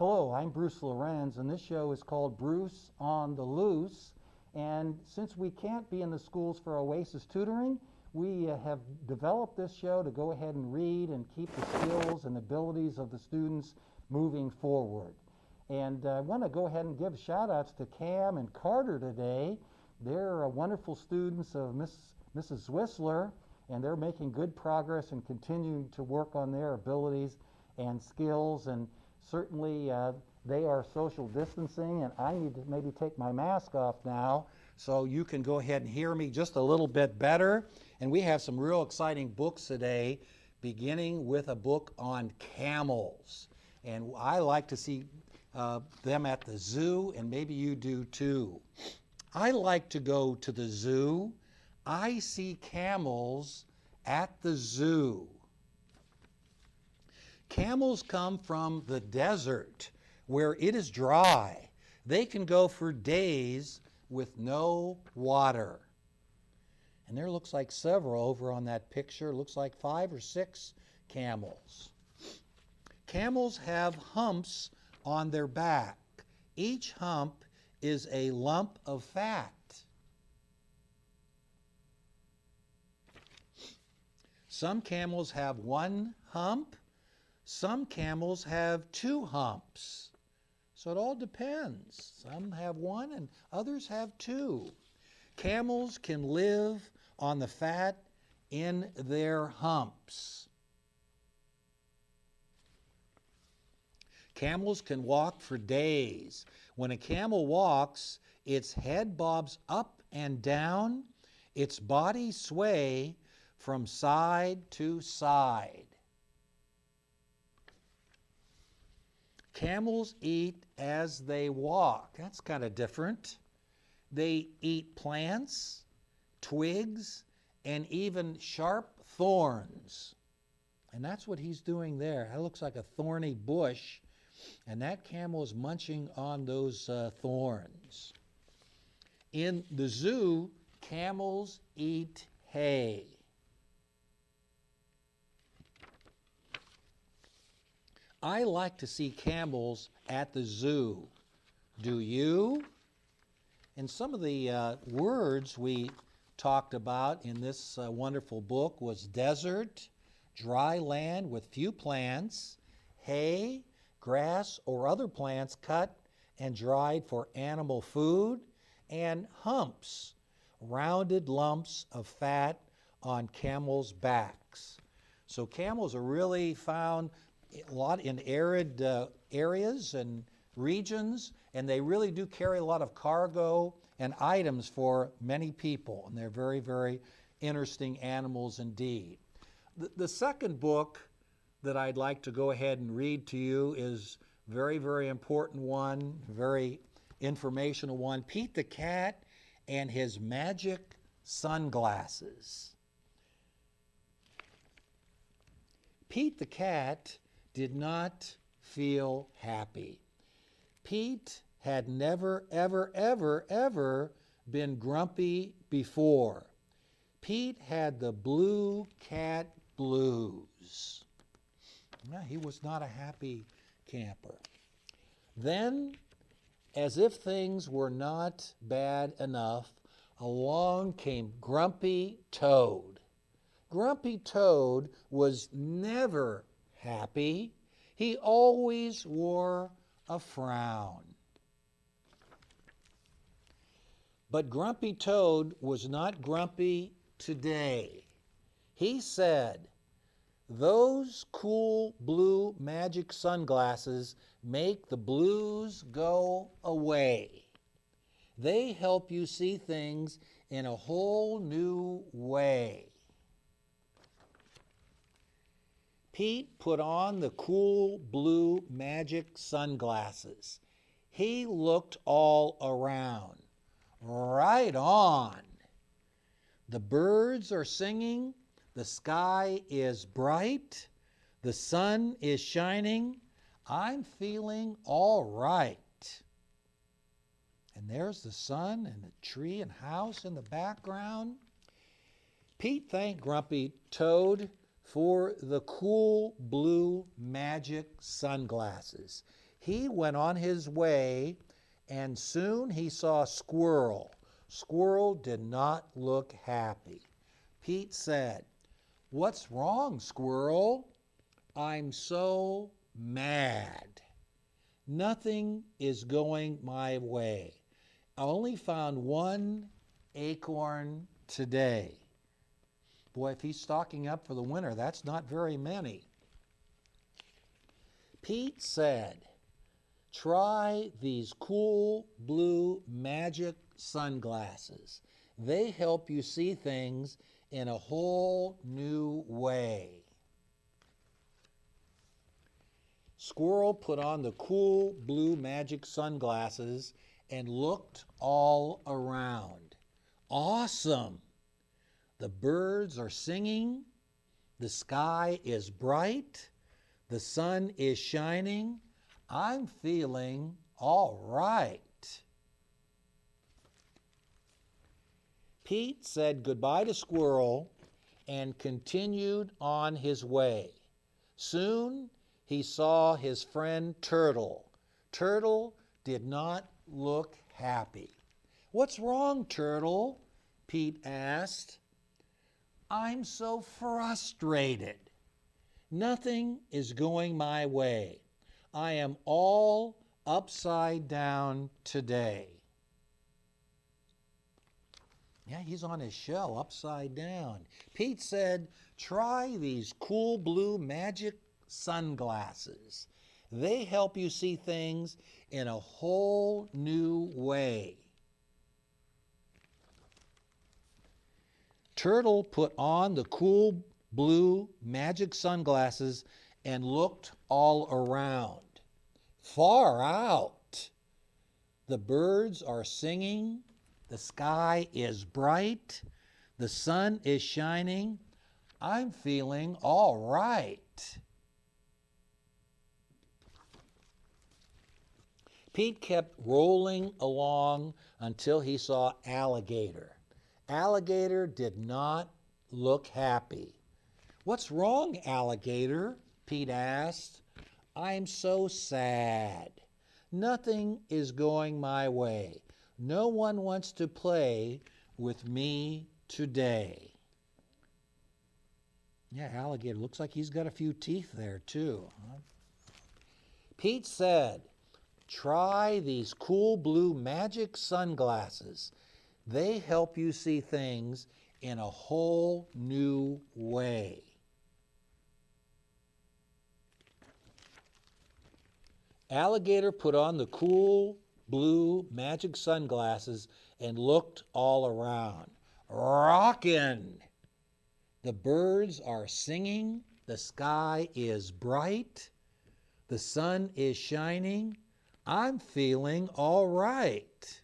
Hello, I'm Bruce Lorincz, and this show is called Bruce on the Loose. And since we can't be in the schools for Oasis tutoring, we have developed this show to go ahead and read and keep the skills and abilities of the students moving forward. And I want to go ahead and give shout outs to Cam and Carter today. They're wonderful students of Mrs. Whistler, and they're making good progress and continuing to work on their abilities and skills. And certainly they are social distancing, and I need to maybe take my mask off now so you can go ahead and hear me just a little bit better. And we have some real exciting books today, beginning with a book on camels. And I like to see them at the zoo, and maybe you do too. I like to go to the zoo. I see camels at the zoo. Camels come from the desert where it is dry. They can go for days with no water. And there looks like several over on that picture. Looks like 5 or 6 camels. Camels have humps on their back. Each hump is a lump of fat. Some camels have 1 hump. Some camels have 2 humps. So it all depends. Some have 1 and others have 2. Camels can live on the fat in their humps. Camels can walk for days. When a camel walks, its head bobs up and down, its body sway from side to side. Camels eat as they walk. That's kind of different. They eat plants, twigs, and even sharp thorns. And that's what he's doing there. That looks like a thorny bush, and that camel is munching on those thorns. In the zoo, camels eat hay. I like to see camels at the zoo. Do you? And some of the words we talked about in this wonderful book was desert, dry land with few plants, hay, grass or other plants cut and dried for animal food, and humps, rounded lumps of fat on camels' backs. So camels are really found a lot in arid areas and regions, and they really do carry a lot of cargo and items for many people, and they're very, very interesting animals indeed. The second book that I'd like to go ahead and read to you is a very, very important one, very informational one, Pete the Cat and His Magic Sunglasses. Pete the Cat did not feel happy. Pete had never, ever, ever, ever been grumpy before. Pete had the blue cat blues. No, he was not a happy camper. Then, as if things were not bad enough, along came Grumpy Toad. Grumpy Toad was never happy. He always wore a frown. But Grumpy Toad was not grumpy today. He said, "Those cool blue magic sunglasses make the blues go away. They help you see things in a whole new way." Pete put on the cool blue magic sunglasses. He looked all around. Right on. The birds are singing. The sky is bright. The sun is shining. I'm feeling all right. And there's the sun and the tree and house in the background. Pete thanked Grumpy Toad for the cool blue magic sunglasses. He went on his way, and soon he saw Squirrel. Squirrel did not look happy. Pete said, "What's wrong, Squirrel?" "I'm so mad. Nothing is going my way. I only found one acorn today." Boy, if he's stocking up for the winter, that's not very many. Pete said, "Try these cool blue magic sunglasses. They help you see things in a whole new way." Squirrel put on the cool blue magic sunglasses and looked all around. Awesome! The birds are singing, the sky is bright, the sun is shining. I'm feeling all right. Pete said goodbye to Squirrel and continued on his way. Soon he saw his friend Turtle. Turtle did not look happy. "What's wrong, Turtle?" Pete asked. "I'm so frustrated. Nothing is going my way. I am all upside down today." Yeah, he's on his shell, upside down. Pete said, "Try these cool blue magic sunglasses. They help you see things in a whole new way." Turtle put on the cool blue magic sunglasses and looked all around. Far out, the birds are singing, the sky is bright, the sun is shining. I'm feeling all right. Pete kept rolling along until he saw Alligator. Alligator did not look happy. "What's wrong, Alligator?" Pete asked. "I'm so sad. Nothing is going my way. No one wants to play with me today." Yeah, Alligator looks like he's got a few teeth there too. Pete said, "Try these cool blue magic sunglasses. They help you see things in a whole new way." Alligator put on the cool blue magic sunglasses and looked all around. Rockin'! The birds are singing, the sky is bright, the sun is shining. I'm feeling all right.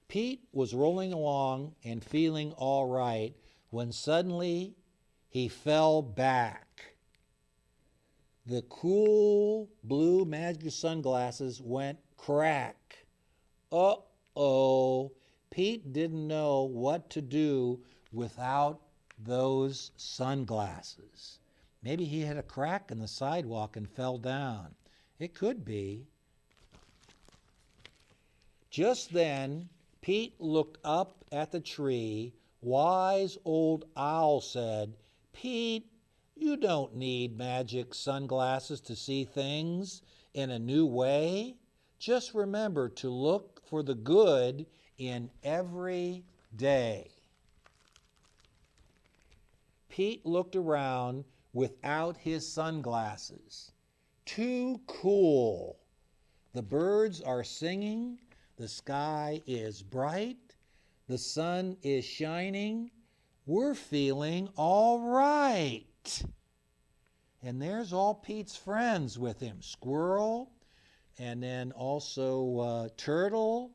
Pete was rolling along and feeling all right when suddenly he fell back. The cool blue magic sunglasses went crack. Uh-oh, Pete didn't know what to do without those sunglasses. Maybe he had a crack in the sidewalk and fell down. It could be. Just then, Pete looked up at the tree. Wise old owl said, "Pete, you don't need magic sunglasses to see things in a new way. Just remember to look for the good in every day." Pete looked around without his sunglasses. Too cool. The birds are singing, the sky is bright, the sun is shining. We're feeling all right. And there's all Pete's friends with him. Squirrel, and then also Turtle,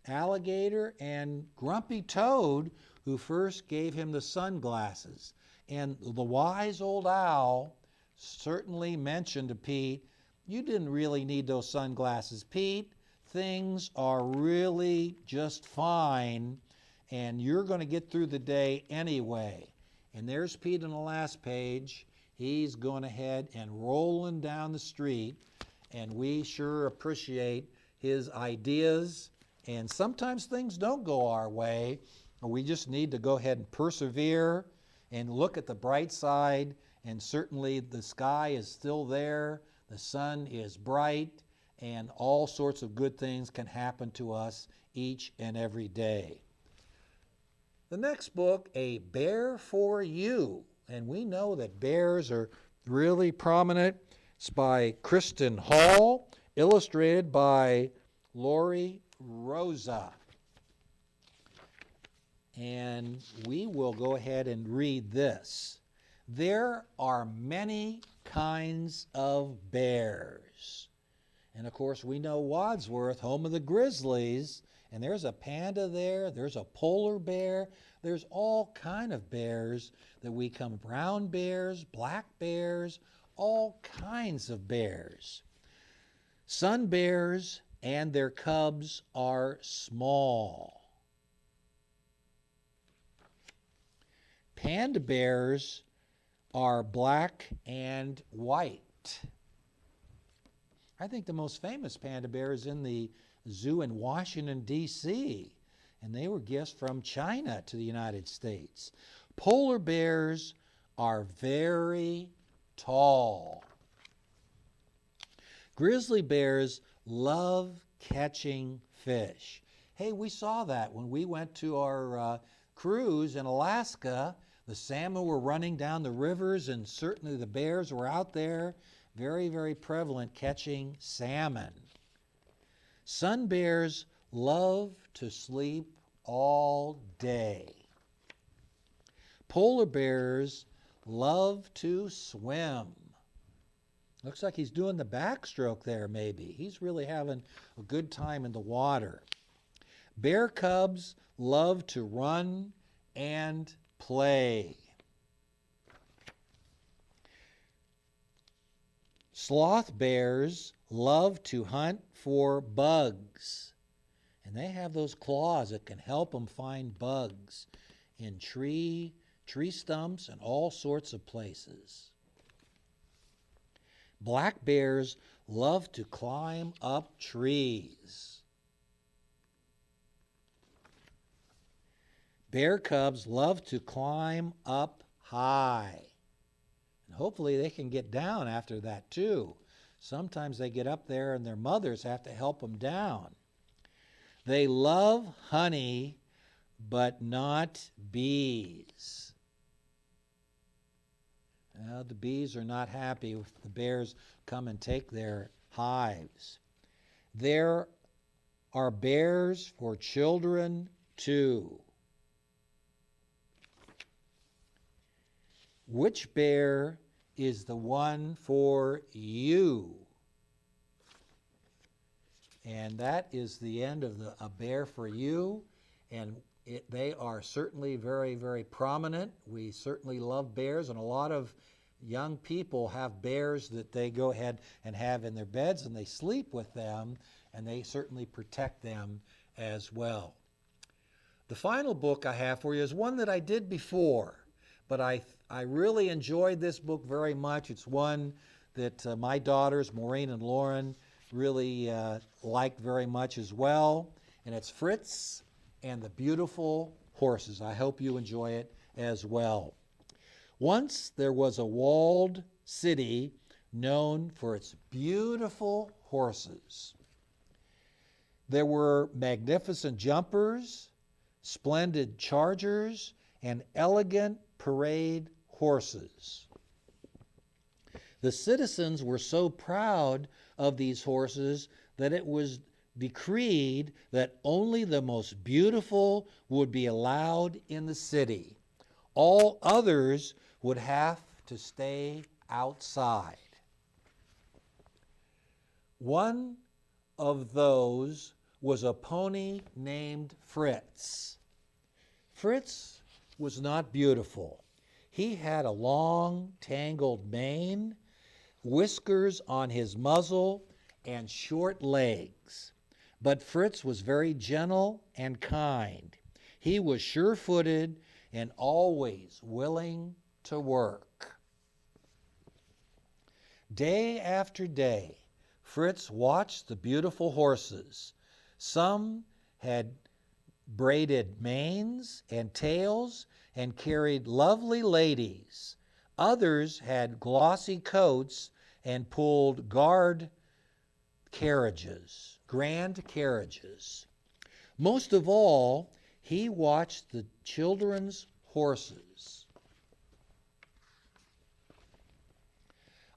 Alligator, and Grumpy Toad, who first gave him the sunglasses. And the wise old owl certainly mentioned to Pete, "You didn't really need those sunglasses, Pete. Things are really just fine, and you're going to get through the day anyway." And there's Pete on the last page. he's going ahead and rolling down the street, and we sure appreciate his ideas. And sometimes things don't go our way, or we just need to go ahead and persevere and look at the bright side. And certainly the sky is still there, the sun is bright, and all sorts of good things can happen to us each and every day. The next book, A Bear for You. And we know that bears are really prominent. It's by Kristen Hall, illustrated by Lorincz. And we will go ahead and read this. There are many kinds of bears. And of course we know Wadsworth, home of the grizzlies, and there's a panda there, there's a polar bear, there's all kind of bears that we come, brown bears, black bears, all kinds of bears. Sun bears and their cubs are small. Panda bears are black and white. I think the most famous panda bear is in the zoo in Washington, D.C., and they were gifts from China to the United States. Polar bears are very tall. Grizzly bears love catching fish. Hey, we saw that when we went to our cruise in Alaska. The salmon were running down the rivers, and certainly the bears were out there, very, very prevalent, catching salmon. Sun bears love to sleep all day. Polar bears love to swim. Looks like he's doing the backstroke there, maybe. He's really having a good time in the water. Bear cubs love to run and play. Sloth bears love to hunt for bugs. And they have those claws that can help them find bugs in tree stumps and all sorts of places. Black bears love to climb up trees. Bear cubs love to climb up high. And hopefully they can get down after that too. Sometimes they get up there and their mothers have to help them down. They love honey, but not bees. Well, the bees are not happy if the bears come and take their hives. There are bears for children too. Which bear is the one for you? And that is the end of A Bear for You. And they are certainly very, very prominent. We certainly love bears, and a lot of young people have bears that they go ahead and have in their beds, and they sleep with them, and they certainly protect them as well. The final book I have for you is one that I did before, but I really enjoyed this book very much. It's one that my daughters, Maureen and Lauren, really liked very much as well. And it's Fritz and the Beautiful Horses. I hope you enjoy it as well. Once there was a walled city known for its beautiful horses. There were magnificent jumpers, splendid chargers, and elegant parade horses. The citizens were so proud of these horses that it was decreed that only the most beautiful would be allowed in the city. All others would have to stay outside. One of those was a pony named Fritz. Fritz was not beautiful. He had a long, tangled mane, whiskers on his muzzle, and short legs. But Fritz was very gentle and kind. He was sure-footed and always willing to work. Day after day, Fritz watched the beautiful horses. Some had braided manes and tails and carried lovely ladies. Others had glossy coats and pulled grand carriages. Most of all, he watched the children's horses.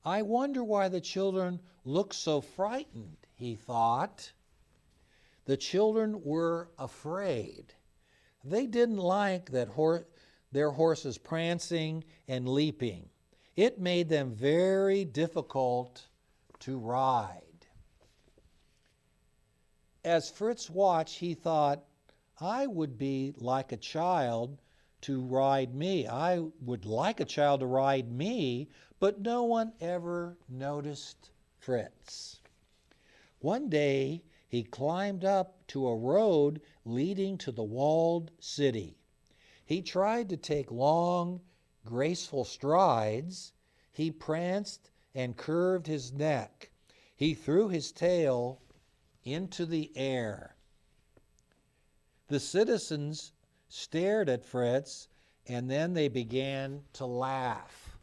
I wonder why the children look so frightened, he thought. The children were afraid. They didn't like their horses prancing and leaping. It made them very difficult to ride. As Fritz watched, he thought, I would be like a child to ride me. I would like a child to ride me, but no one ever noticed Fritz. One day, he climbed up to a road leading to the walled city. He tried to take long, graceful strides. He pranced and curved his neck. He threw his tail into the air. The citizens stared at Fritz, and then they began to laugh.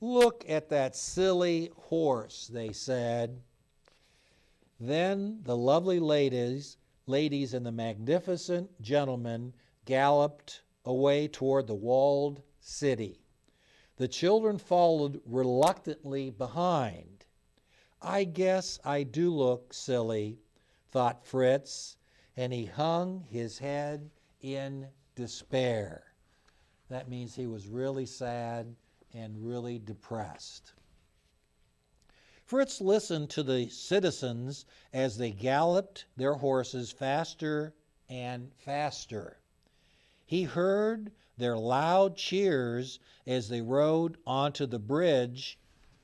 Look at that silly horse, they said. Then the lovely ladies and the magnificent gentlemen galloped away toward the walled city. The children followed reluctantly behind. I guess I do look silly, thought Fritz, and he hung his head in despair. That means he was really sad and really depressed. Fritz listened to the citizens as they galloped their horses faster and faster. He heard their loud cheers as they rode onto the bridge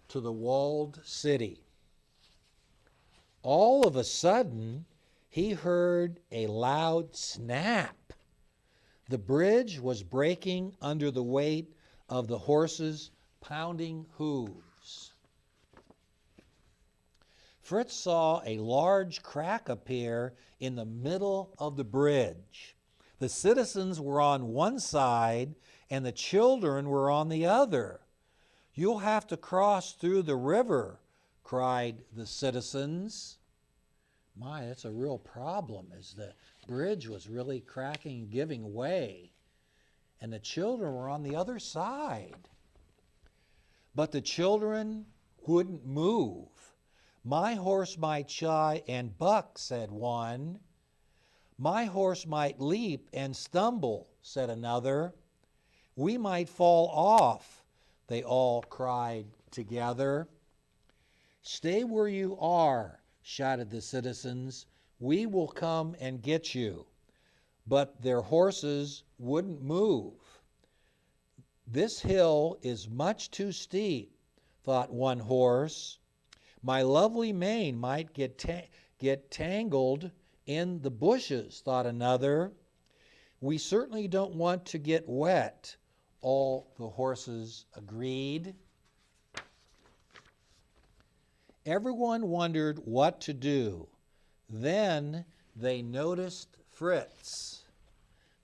to the walled city. All of a sudden, he heard a loud snap. The bridge was breaking under the weight of the horses' pounding hooves. Fritz saw a large crack appear in the middle of the bridge. The citizens were on one side and the children were on the other. You'll have to cross through the river, cried the citizens. My, that's a real problem, as the bridge was really cracking and giving way, and the children were on the other side. But the children wouldn't move. My horse might shy and buck, said one. My horse might leap and stumble, said another. We might fall off, they all cried together. Stay where you are, shouted the citizens. We will come and get you. But their horses wouldn't move. This hill is much too steep, thought one horse. My lovely mane might get tangled in the bushes, thought another. We certainly don't want to get wet, all the horses agreed. Everyone wondered what to do. Then they noticed Fritz.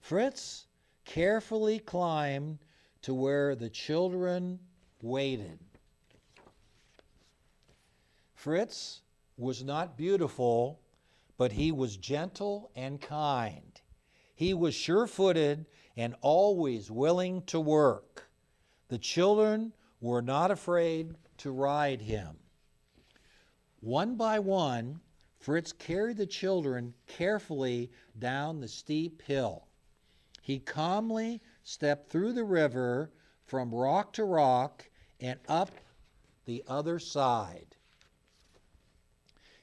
Fritz carefully climbed to where the children waited. Fritz was not beautiful, but he was gentle and kind. He was sure-footed and always willing to work. The children were not afraid to ride him. One by one, Fritz carried the children carefully down the steep hill. He calmly stepped through the river from rock to rock and up the other side.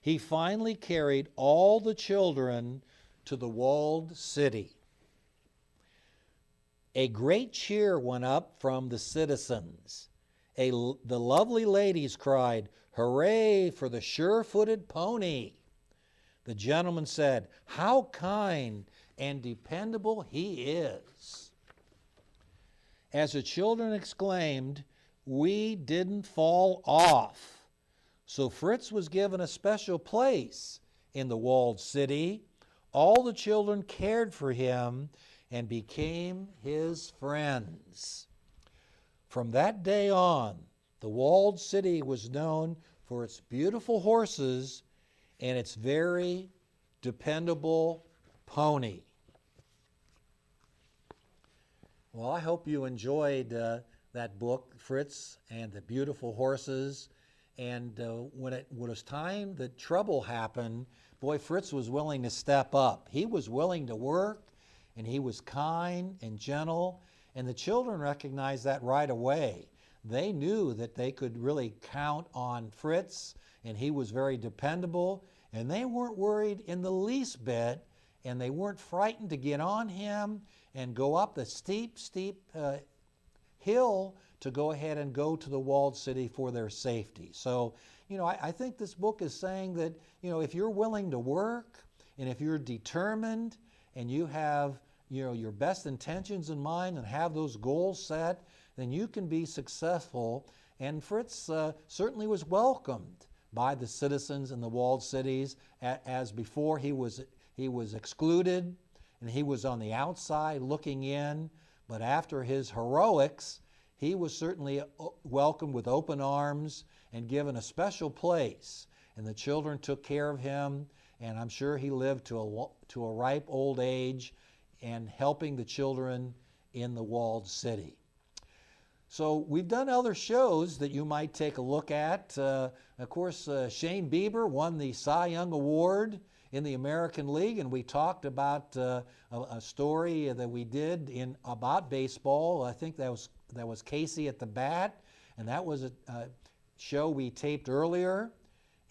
He finally carried all the children to the walled city. A great cheer went up from the citizens. The lovely ladies cried, "Hooray for the sure-footed pony!" The gentleman said, "How kind and dependable he is!" As the children exclaimed, "We didn't fall off," So Fritz was given a special place in the walled city. All the children cared for him and became his friends. From that day on, the walled city was known for its beautiful horses and its very dependable pony. Well, I hope you enjoyed that book, Fritz and the Beautiful Horses. And when it was time that trouble happened, boy, Fritz was willing to step up. He was willing to work, and he was kind and gentle, and the children recognized that right away. They knew that they could really count on Fritz, and he was very dependable, and they weren't worried in the least bit, and they weren't frightened to get on him and go up the steep hill to go ahead and go to the walled city for their safety. So, I think this book is saying that, if you're willing to work and if you're determined and you have, your best intentions in mind and have those goals set, then you can be successful. And Fritz certainly was welcomed by the citizens in the walled cities. As before, he was excluded and he was on the outside looking in. But after his heroics, he was certainly welcomed with open arms and given a special place. And the children took care of him, and I'm sure he lived to a ripe old age and helping the children in the walled city. So we've done other shows that you might take a look at. Of course, Shane Bieber won the Cy Young Award in the American League, and we talked about a story that we did about baseball. I think that was Casey at the Bat, and that was a show we taped earlier.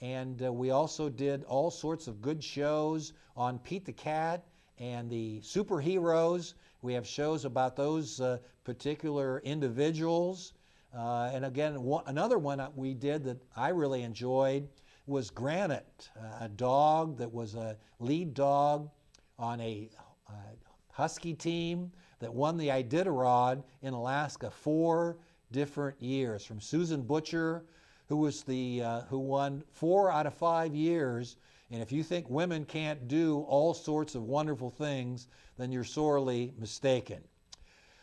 And we also did all sorts of good shows on Pete the Cat and the superheroes. We have shows about those particular individuals. And again, another one we did that I really enjoyed was Granite, a dog that was a lead dog on a husky team that won the Iditarod in Alaska 4 different years. From Susan Butcher, who won 4 out of 5 years. And if you think women can't do all sorts of wonderful things, then you're sorely mistaken.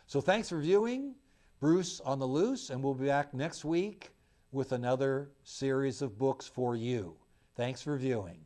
So thanks for viewing Bruce on the Loose, and we'll be back next week with another series of books for you. Thanks for viewing.